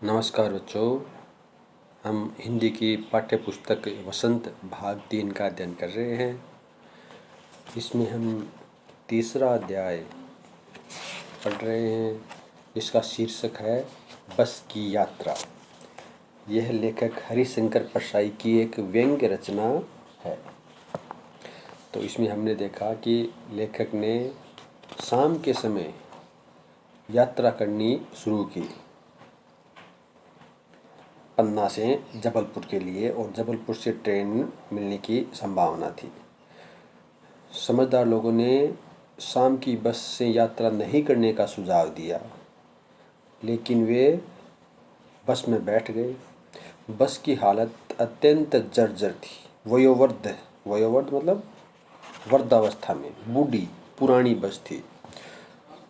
नमस्कार बच्चों। हम हिंदी की पाठ्य पुस्तक वसंत भाग 3 का अध्ययन कर रहे हैं। इसमें हम तीसरा अध्याय पढ़ रहे हैं। इसका शीर्षक है बस की यात्रा। यह लेखक हरिशंकर परसाई की एक व्यंग्य रचना है। तो इसमें हमने देखा कि लेखक ने शाम के समय यात्रा करनी शुरू की पन्ना से जबलपुर के लिए, और जबलपुर से ट्रेन मिलने की संभावना थी। समझदार लोगों ने शाम की बस से यात्रा नहीं करने का सुझाव दिया, लेकिन वे बस में बैठ गए। बस की हालत अत्यंत जर्जर थी। वयोवृद्ध मतलब वृद्धावस्था में, बूढ़ी पुरानी बस थी।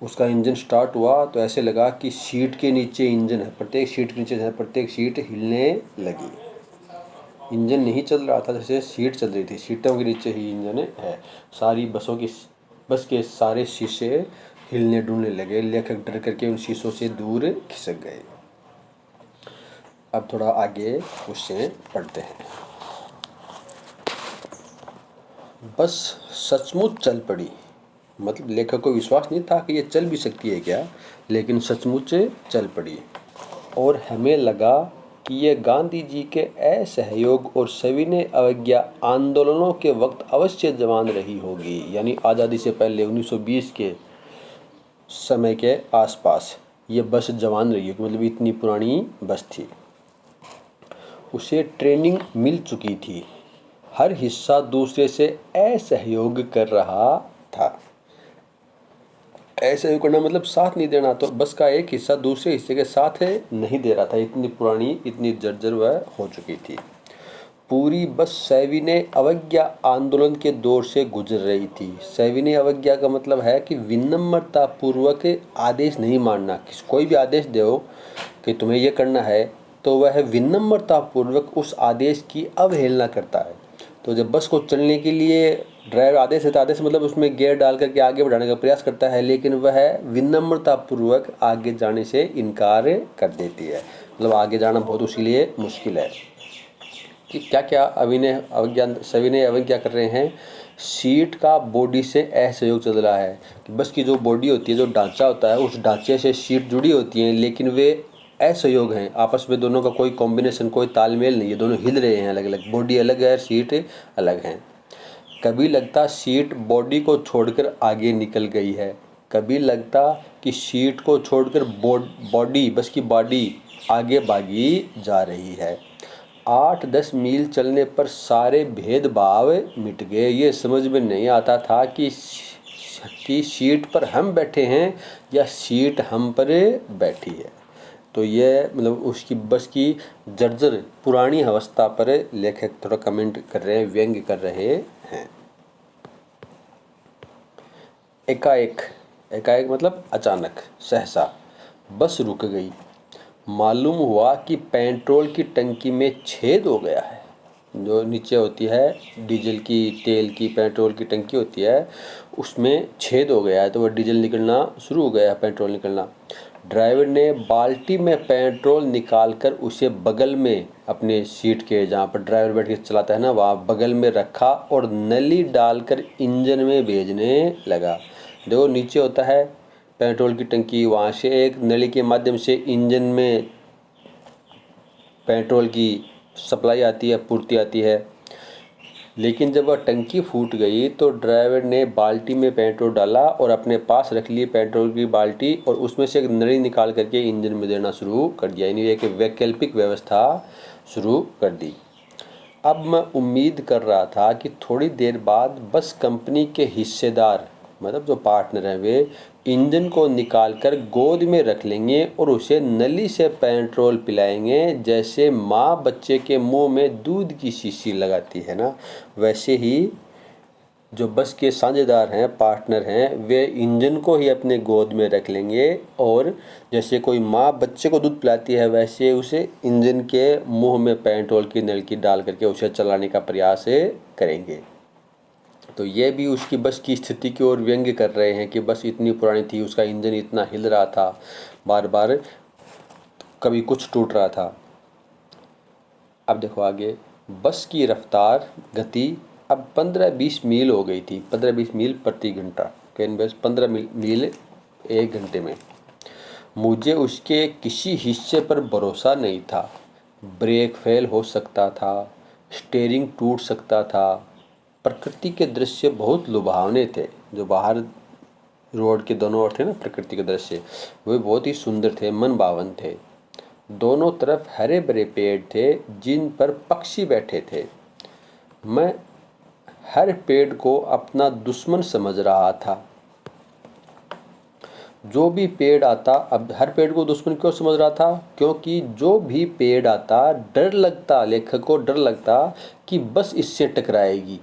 उसका इंजन स्टार्ट हुआ तो ऐसे लगा कि सीट के नीचे इंजन है, प्रत्येक सीट के नीचे प्रत्येक सीट हिलने लगी। इंजन नहीं चल रहा था, जैसे सीट चल रही थी, सीटों के नीचे ही इंजन है। सारी बस के सारे शीशे हिलने डुलने लगे। लेखक डर करके उन शीशों से दूर खिसक गए। अब थोड़ा आगे उससे पढ़ते हैं। बस सचमुच चल पड़ी। मतलब लेखक को विश्वास नहीं था कि ये चल भी सकती है क्या, लेकिन सचमुच चल पड़ी। और हमें लगा कि ये गांधी जी के असहयोग और सविनय अवज्ञा आंदोलनों के वक्त अवश्य जवान रही होगी। यानी आज़ादी से पहले 1920 के समय के आसपास ये बस जवान रही होगी, मतलब इतनी पुरानी बस थी। उसे ट्रेनिंग मिल चुकी थी। हर हिस्सा दूसरे से असहयोग कर रहा था। असहयोग करना मतलब साथ नहीं देना। तो बस का एक हिस्सा दूसरे हिस्से के साथ नहीं दे रहा था। इतनी पुरानी, इतनी जर्जर वह हो चुकी थी। पूरी बस सविनय अवज्ञा आंदोलन के दौर से गुजर रही थी। सविनय अवज्ञा का मतलब है कि विनम्रता पूर्वक आदेश नहीं मानना। कोई भी आदेश दो कि तुम्हें ये करना है, तो वह विनम्रता पूर्वक उस आदेश की अवहेलना करता है। तो जब बस को चलने के लिए ड्राइवर आदेश देता है, आदेश मतलब उसमें गियर डाल करके आगे बढ़ाने का प्रयास करता है, लेकिन वह विनम्रता पूर्वक आगे जाने से इनकार कर देती है। मतलब आगे जाना बहुत उसके लिए मुश्किल है। कि क्या क्या सविनय अवज्ञा कर रहे हैं। सीट का बॉडी से असहयोग चल रहा है कि बस की जो बॉडी होती है, जो ढांचा होता है, उस ढांचे से सीट जुड़ी होती हैं, लेकिन वे असहयोग हैं आपस में। दोनों का कोई कॉम्बिनेशन, कोई तालमेल नहीं है। दोनों हिल रहे हैं अलग अलग, बॉडी अलग है, सीट अलग है। कभी लगता सीट बॉडी को छोड़कर आगे निकल गई है, कभी लगता कि सीट को छोड़कर बॉडी, बस की बॉडी आगे भागी जा रही है। 8-10 मील चलने पर सारे भेदभाव मिट गए। ये समझ में नहीं आता था कि सीट पर हम बैठे हैं या सीट हम पर बैठी है। तो ये मतलब उसकी बस की जर्जर पुरानी अवस्था पर लेखक थोड़ा कमेंट कर रहे हैं, व्यंग्य कर रहे हैं। एकाएक मतलब अचानक, सहसा बस रुक गई। मालूम हुआ कि पेट्रोल की टंकी में छेद हो गया है। जो नीचे होती है डीजल की, तेल की, पेट्रोल की टंकी होती है, उसमें छेद हो गया है। तो वह डीजल निकलना शुरू हो गया है, पेट्रोल निकलना। ड्राइवर ने बाल्टी में पेट्रोल निकालकर उसे बगल में, अपने सीट के जहाँ पर ड्राइवर बैठ के चलाता है ना, वहाँ बगल में रखा और नली डालकर इंजन में भेजने लगा। देखो नीचे होता है पेट्रोल की टंकी, वहाँ से एक नली के माध्यम से इंजन में पेट्रोल की सप्लाई आती है, पूर्ति आती है। लेकिन जब वह टंकी फूट गई तो ड्राइवर ने बाल्टी में पेट्रोल डाला और अपने पास रख ली पेट्रोल की बाल्टी, और उसमें से एक नली निकाल करके इंजन में देना शुरू कर दिया। यानी एक वैकल्पिक व्यवस्था शुरू कर दी। अब मैं उम्मीद कर रहा था कि थोड़ी देर बाद बस कंपनी के हिस्सेदार, मतलब जो पार्टनर हैं, वे इंजन को निकालकर गोद में रख लेंगे और उसे नली से पेट्रोल पिलाएंगे। जैसे माँ बच्चे के मुंह में दूध की शीशी लगाती है ना, वैसे ही जो बस के साझेदार हैं, पार्टनर हैं, वे इंजन को ही अपने गोद में रख लेंगे, और जैसे कोई माँ बच्चे को दूध पिलाती है, वैसे उसे इंजन के मुंह में पेट्रोल की नलकी डाल करके उसे चलाने का प्रयास करेंगे। तो ये भी उसकी बस की स्थिति की ओर व्यंग्य कर रहे हैं कि बस इतनी पुरानी थी, उसका इंजन इतना हिल रहा था बार बार। कभी कुछ टूट रहा था। अब देखो आगे, बस की रफ्तार गति अब 15-20 मील हो गई थी, 15-20 मील प्रति घंटा, कैन बस 15 मील 1 घंटे में। मुझे उसके किसी हिस्से पर भरोसा नहीं था। ब्रेक फेल हो सकता था, स्टीयरिंग टूट सकता था। प्रकृति के दृश्य बहुत लुभावने थे। जो बाहर रोड के दोनों ओर थे ना प्रकृति के दृश्य, वे बहुत ही सुंदर थे, मन भावन थे। दोनों तरफ हरे भरे पेड़ थे जिन पर पक्षी बैठे थे। मैं हर पेड़ को अपना दुश्मन समझ रहा था। जो भी पेड़ आता, अब हर पेड़ को दुश्मन क्यों समझ रहा था? क्योंकि जो भी पेड़ आता डर लगता, लेखक को डर लगता कि बस इससे टकराएगी।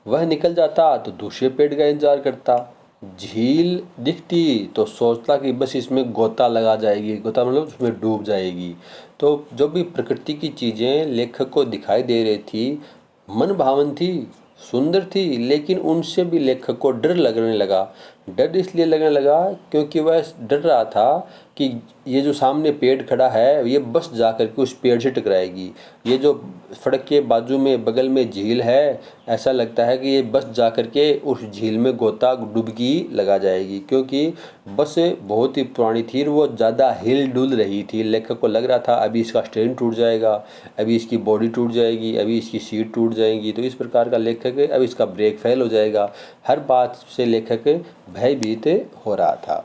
वह निकल जाता तो दूसरे पेड़ का इंतजार करता। झील दिखती तो सोचता कि बस इसमें गोता लगा जाएगी, गोता मतलब उसमें डूब जाएगी। तो जो भी प्रकृति की चीज़ें लेखक को दिखाई दे रही थी, मन भावन थी, सुंदर थी, लेकिन उनसे भी लेखक को डर लगने लगा। डर इसलिए लगने लगा क्योंकि वह डर रहा था कि ये जो सामने पेड़ खड़ा है ये बस जा कर के उस पेड़ से टकराएगी। ये जो सड़क के बाजू में बगल में झील है, ऐसा लगता है कि ये बस जा कर के उस झील में गोता डुबकी लगा जाएगी, क्योंकि बस बहुत ही पुरानी थी और वो ज़्यादा हिल डुल रही थी। लेखक को लग रहा था अभी इसका स्टीयरिंग टूट जाएगा, अभी इसकी बॉडी टूट जाएगी, अभी इसकी सीट टूट जाएगी। तो इस प्रकार का लेखक, अब इसका ब्रेक फेल हो जाएगा, हर बात से लेखक भयभीत हो रहा था।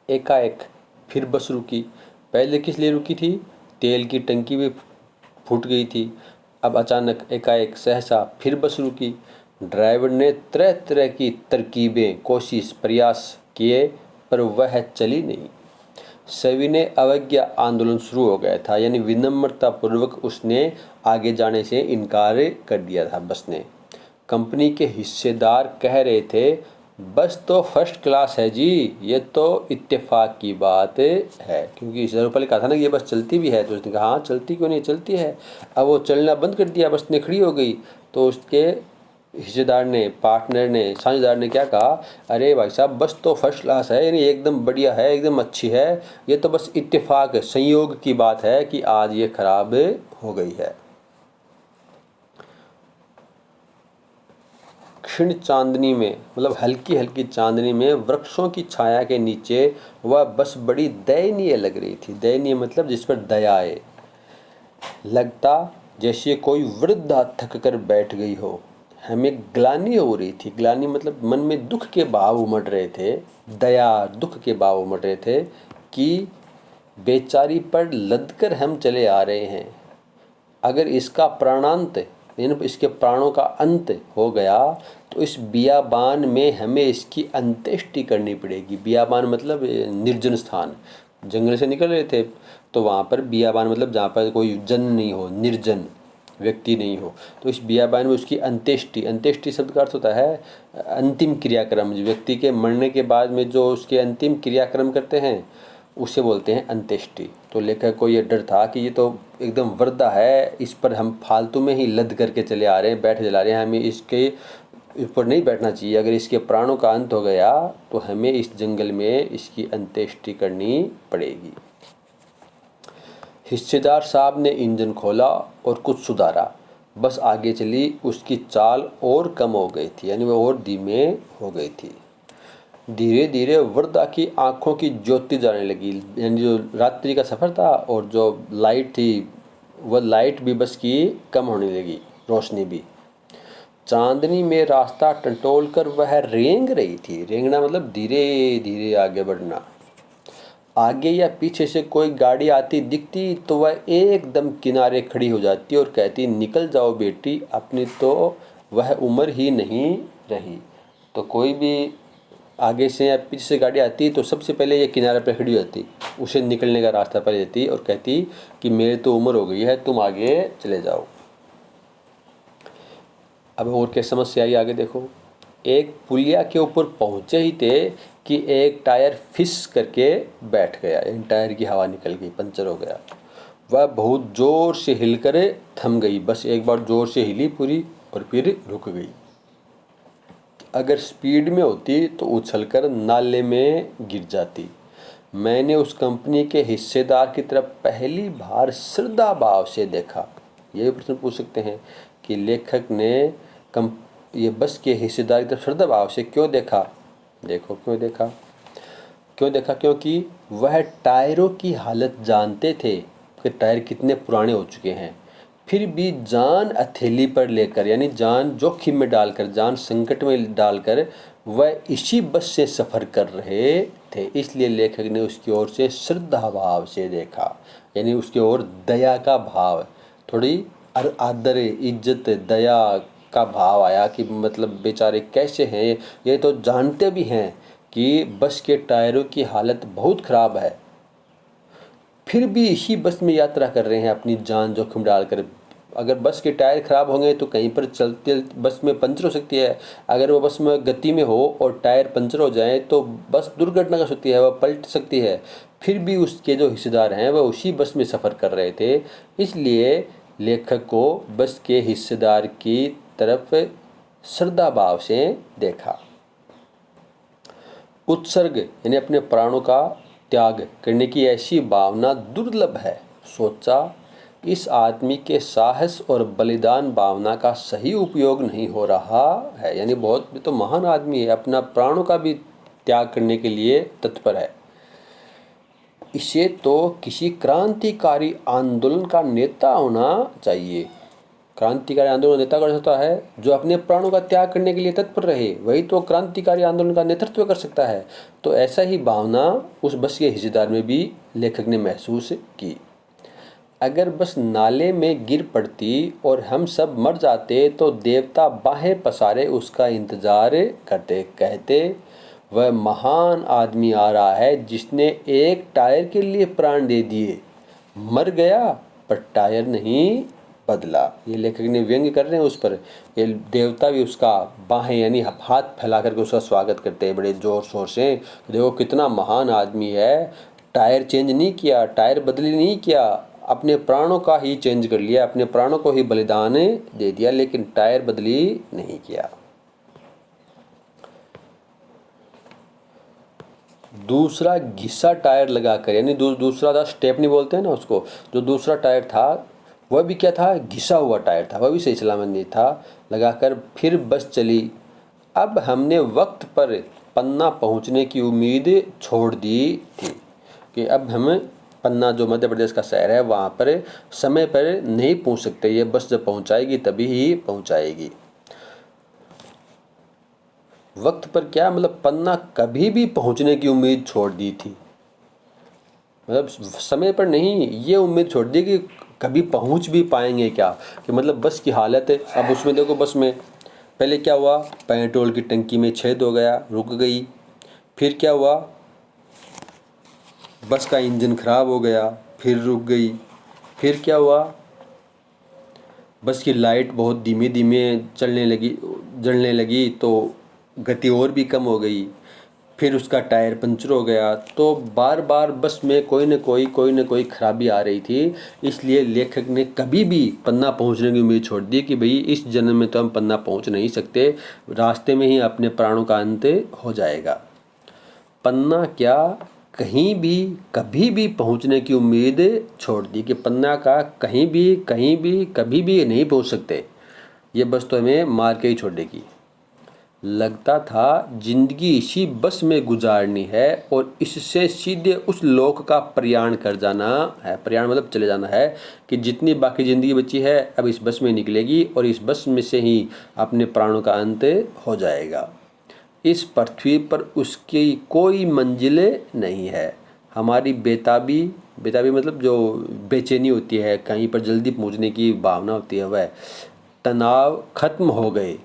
एकाएक फिर बस रुकी। पहले किस लिए रुकी थी? तेल की टंकी भी फूट गई थी। अब अचानक एकाएक सहसा फिर बस रुकी। ड्राइवर ने तरह तरह की तरकीबें, कोशिश, प्रयास किए, पर वह चली नहीं। सविनय अवज्ञा आंदोलन शुरू हो गया था, यानी विनम्रता पूर्वक उसने आगे जाने से इनकार कर दिया था बस ने। कंपनी के हिस्सेदार कह रहे थे, बस तो फर्स्ट क्लास है जी, ये तो इत्तेफाक की बात है। क्योंकि इस पहले कहा था ना कि ये बस चलती भी है, तो उसने कहा हाँ चलती क्यों नहीं, चलती है। अब वो चलना बंद कर दिया, बस ने खड़ी हो गई। तो उसके हिस्सेदार ने, पार्टनर ने, साझेदार ने क्या कहा, अरे भाई साहब बस तो फर्स्ट क्लास है, यानी एकदम बढ़िया है, एकदम अच्छी है, ये तो बस इत्तेफाक संयोग की बात है कि आज ये खराब हो गई है। क्षीण चांदनी में, मतलब हल्की हल्की चांदनी में, वृक्षों की छाया के नीचे वह बस बड़ी दयनीय लग रही थी। दयनीय मतलब जिस पर दया है। लगता जैसे कोई वृद्धा थक कर बैठ गई हो। हमें ग्लानि हो रही थी। ग्लानि मतलब मन में दुख के भाव उमड़ रहे थे, दया, दुख के भाव उमड़ रहे थे कि बेचारी पर लदकर हम चले आ रहे हैं। अगर इसका प्राणांत, यानी इसके प्राणों का अंत हो गया, तो इस बियाबान में हमें इसकी अंत्येष्टि करनी पड़ेगी। बियाबान मतलब निर्जन स्थान, जंगल से निकल रहे थे तो वहाँ पर बियाबान मतलब जहाँ पर कोई जन नहीं हो, निर्जन व्यक्ति नहीं हो, तो इस बियाबान में उसकी अंत्येष्टि, अंत्येष्टि शब्द का अर्थ होता है अंतिम क्रियाक्रम। व्यक्ति के मरने के बाद में जो उसके अंतिम क्रियाक्रम करते हैं उसे बोलते हैं अंत्येष्टि। तो लेखक को ये डर था कि ये तो एकदम वृद्धा है, इस पर हम फालतू में ही लद करके चले आ रहे हैं, बैठ चला रहे हैं, हमें इसके ऊपर नहीं बैठना चाहिए। अगर इसके प्राणों का अंत हो गया तो हमें इस जंगल में इसकी अंत्येष्टि करनी पड़ेगी। हिस्सेदार साहब ने इंजन खोला और कुछ सुधारा। बस आगे चली। उसकी चाल और कम हो गई थी, यानी वह और धीमे हो गई थी। धीरे धीरे वृद्धा की आंखों की ज्योति जाने लगी, यानी जो रात्रि का सफ़र था और जो लाइट थी वह लाइट भी बस की कम होने लगी, रोशनी भी। चांदनी में रास्ता टटोल कर वह रेंग रही थी। रेंगना मतलब धीरे धीरे आगे बढ़ना। आगे या पीछे से कोई गाड़ी आती दिखती तो वह एकदम किनारे खड़ी हो जाती और कहती, निकल जाओ बेटी, अपनी तो वह उम्र ही नहीं रही। तो कोई भी आगे से या पीछे से गाड़ी आती तो सबसे पहले ये किनारे पर खड़ी होती, उसे निकलने का रास्ता पहले देती और कहती कि मेरी तो उम्र हो गई है, तुम आगे चले जाओ। अब और क्या समस्या आई आगे देखो। एक पुलिया के ऊपर पहुंचे ही थे कि एक टायर फिस करके बैठ गया, इन टायर की हवा निकल गई, पंचर हो गया। वह बहुत ज़ोर से हिलकर थम गई। बस एक बार ज़ोर से हिली पूरी और फिर रुक गई। अगर स्पीड में होती तो उछलकर नाले में गिर जाती। मैंने उस कंपनी के हिस्सेदार की तरफ पहली बार श्रद्धा भाव से देखा। ये भी प्रश्न पूछ सकते हैं कि लेखक ने ये बस के हिस्सेदार की तरफ श्रद्धा भाव से क्यों देखा। देखो क्यों देखा, क्योंकि वह टायरों की हालत जानते थे कि टायर कितने पुराने हो चुके हैं, फिर भी जान हथेली पर लेकर, यानी जान जोखिम में डालकर, जान संकट में डालकर वह इसी बस से सफ़र कर रहे थे। इसलिए लेखक ने उसकी ओर से श्रद्धा भाव से देखा, यानी उसकी ओर दया का भाव, थोड़ी आदर, इज्जत, दया का भाव आया कि मतलब बेचारे कैसे हैं, ये तो जानते भी हैं कि बस के टायरों की हालत बहुत ख़राब है, फिर भी इसी बस में यात्रा कर रहे हैं अपनी जान जोखिम डालकर। अगर बस के टायर ख़राब होंगे तो कहीं पर चलते बस में पंचर हो सकती है। अगर वो बस में गति में हो और टायर पंचर हो जाए तो बस दुर्घटना कर सकती है, वह पलट सकती है। फिर भी उसके जो हिस्सेदार हैं वह उसी बस में सफ़र कर रहे थे। इसलिए लेखक को बस के हिस्सेदार की तरफ श्रद्धा भाव से देखा। उत्सर्ग यानी अपने प्राणों का त्याग करने की ऐसी भावना दुर्लभ है। सोचा, इस आदमी के साहस और बलिदान भावना का सही उपयोग नहीं हो रहा है, यानी बहुत तो महान आदमी है, अपना प्राणों का भी त्याग करने के लिए तत्पर है। इसे तो किसी क्रांतिकारी आंदोलन का नेता होना चाहिए। क्रांतिकारी आंदोलन नेता कर सकता है जो अपने प्राणों का त्याग करने के लिए तत्पर रहे, वही तो क्रांतिकारी आंदोलन का नेतृत्व कर सकता है। तो ऐसा ही भावना उस बस के हिस्सेदार में भी लेखक ने महसूस की। अगर बस नाले में गिर पड़ती और हम सब मर जाते तो देवता बाहें पसारे उसका इंतजार करते, कहते वह महान आदमी आ रहा है जिसने एक टायर के लिए प्राण दे दिए, मर गया पर टायर नहीं बदला। ये लेखक ने व्यंग्य कर रहे हैं उस पर। ये देवता भी उसका बाहें यानी हाथ फैला करके उसका स्वागत करते हैं बड़े ज़ोर शोर से। देखो कितना महान आदमी है, टायर चेंज नहीं किया, टायर बदली नहीं किया, अपने प्राणों का ही चेंज कर लिया, अपने प्राणों को ही बलिदान दे दिया, लेकिन टायर बदली नहीं किया। दूसरा घिसा टायर लगाकर, यानी दूसरा था स्टेपनी बोलते हैं ना उसको, जो दूसरा टायर था वह भी क्या था, घिसा हुआ टायर था, वह भी सही सलामत नहीं था, लगाकर फिर बस चली। अब हमने वक्त पर पन्ना पहुंचने की उम्मीद छोड़ दी थी कि अब हम पन्ना जो मध्य प्रदेश का शहर है वहाँ पर समय पर नहीं पहुँच सकते, ये बस जब पहुँचाएगी तभी ही पहुँचाएगी। वक्त पर क्या मतलब, पन्ना कभी भी पहुँचने की उम्मीद छोड़ दी थी, मतलब समय पर नहीं, ये उम्मीद छोड़ दी कि कभी पहुँच भी पाएंगे क्या, कि मतलब बस की हालत है। अब उसमें देखो, बस में पहले क्या हुआ, पेट्रोल की टंकी में छेद हो गया, रुक गई। फिर क्या हुआ, बस का इंजन खराब हो गया, फिर रुक गई। फिर क्या हुआ, बस की लाइट बहुत धीमे धीमे जलने लगी तो गति और भी कम हो गई। फिर उसका टायर पंचर हो गया। तो बार बार बस में कोई न कोई खराबी आ रही थी। इसलिए लेखक ने कभी भी पन्ना पहुंचने की उम्मीद छोड़ दी कि भाई इस जन्म में तो हम पन्ना पहुंच नहीं सकते, रास्ते में ही अपने प्राणों का अंत हो जाएगा। पन्ना क्या, कहीं भी कभी भी पहुंचने की उम्मीद छोड़ दी कि पन्ना का कहीं भी कभी भी नहीं पहुंच सकते, ये बस तो हमें मार के ही छोड़ेगी। लगता था जिंदगी इसी बस में गुजारनी है और इससे सीधे उस लोक का प्रयाण कर जाना है। प्रयाण मतलब चले जाना है, कि जितनी बाकी ज़िंदगी बची है अब इस बस में निकलेगी और इस बस में से ही अपने प्राणों का अंत हो जाएगा। इस पृथ्वी पर उसकी कोई मंजिल नहीं है। हमारी बेताबी मतलब जो बेचैनी होती है, कहीं पर जल्दी पहुंचने की भावना होती है, वह तनाव खत्म हो गए।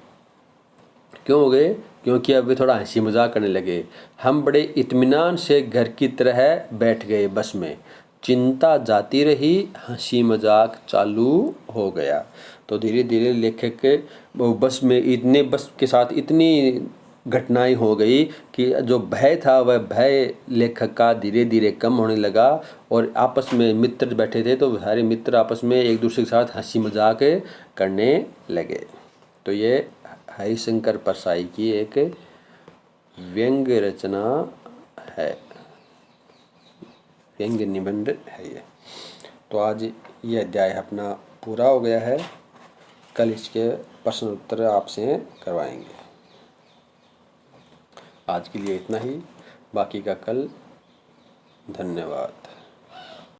क्यों हो गए, क्योंकि अब वे थोड़ा हंसी मजाक करने लगे। हम बड़े इत्मीनान से घर की तरह बैठ गए बस में, चिंता जाती रही, हंसी मजाक चालू हो गया। तो धीरे धीरे लेखक वो बस के साथ इतनी घटनाएं हो गई कि जो भय था वह भय लेखक का धीरे धीरे कम होने लगा। और आपस में मित्र बैठे थे तो सारे मित्र आपस में एक दूसरे के साथ हंसी मजाक करने लगे। तो ये हरिशंकर परसाई की एक व्यंग्य रचना है। व्यंग्य निबंध है ये। तो आज ये अध्याय अपना पूरा हो गया है। कल इसके प्रश्न उत्तर आपसे करवाएंगे। आज के लिए इतना ही, बाकी का कल। धन्यवाद।